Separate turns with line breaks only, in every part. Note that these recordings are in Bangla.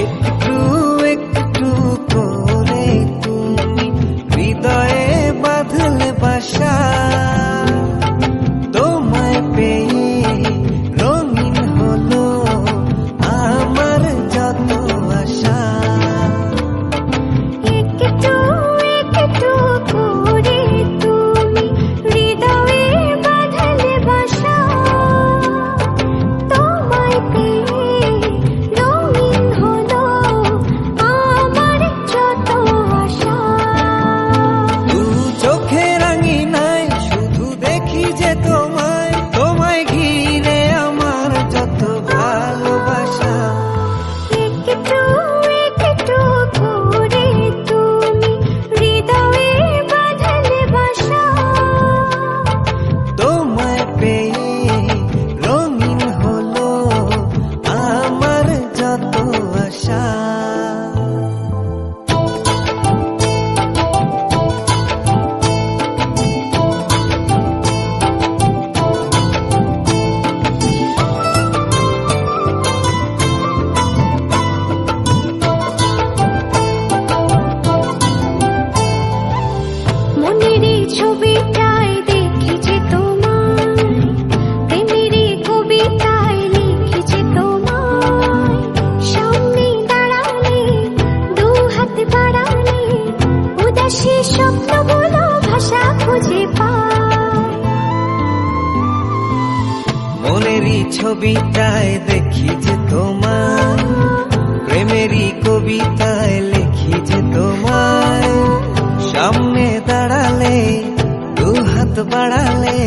একটু একটু করে তুমি হৃদয়ে বাঁধলে বাসা, তোমায় পেয়ে রঙিন হলো আমার যত আশা।
একটু একটু করে তুমি হৃদয়ে বাঁধলে বাসা, তোমায় পেয়ে রঙিন হলো আমার যত আশা।
দু চোখে রাঙিনায় শুধু দেখি যে তোমায়, তোমায় ঘিরে আমার যত ভালোবাসা।
একটু একটু করে তুমি হৃদয়ে বাঁধলে বাসা,
তোমায় পেয়ে রঙিন হলো আমার যত আশা।
মনের এই ছবিটায় দেখেছি তোমায়, প্রেমের এই কবিতায় লিখেছি তোমায়। সামনে দাঁড়ালে দু হাত বাড়ালে উদাসী স্বপ্নগুলো ভাষা খুঁজে পায়।
মনেরই ছবিটায় দেখি যে তোমায়, প্রেমেরই কবিতায় লিখি যে তোমায়। সামনে দাঁড়ালে দু হাত বাড়ালে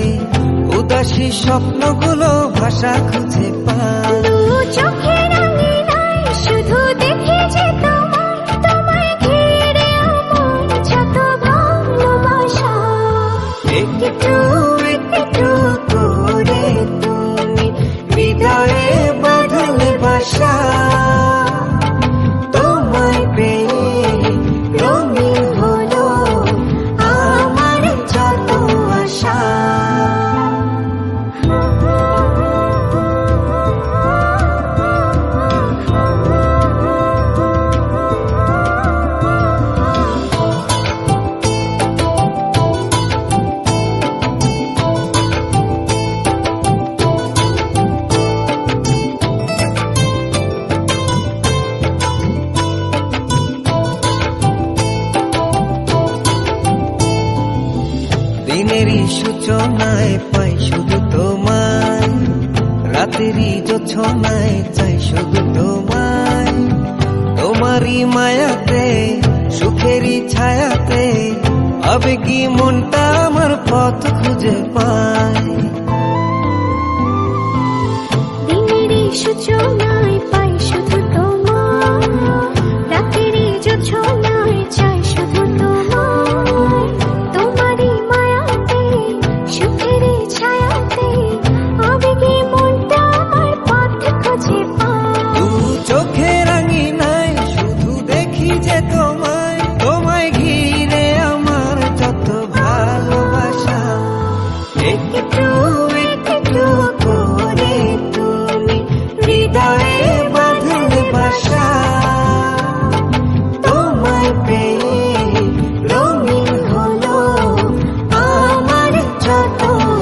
উদাসী স্বপ্নগুলো ভাষা খুঁজে পায়।
দু চোখের রাঙিনায় শুধু দেখি যে তোমায়, তোমায় ঘিরে আমার যত ভালোবাসা।
একটু একটু করে তুমি হৃদয়ে বাঁধলে বাসা, তোমায় পেয়ে রঙিন হলো আমার যত আশা। দিনেরই সূচনায় পাই শুধু তোমায়, রাতেরই জোছনায় চাই শুধু তোমায়। তোমারই মায়াতে সুখেরই ছায়াতে আবেগী মনটা আমার পথ খুঁজে পায়।
দিনেরই সূচনায় পাই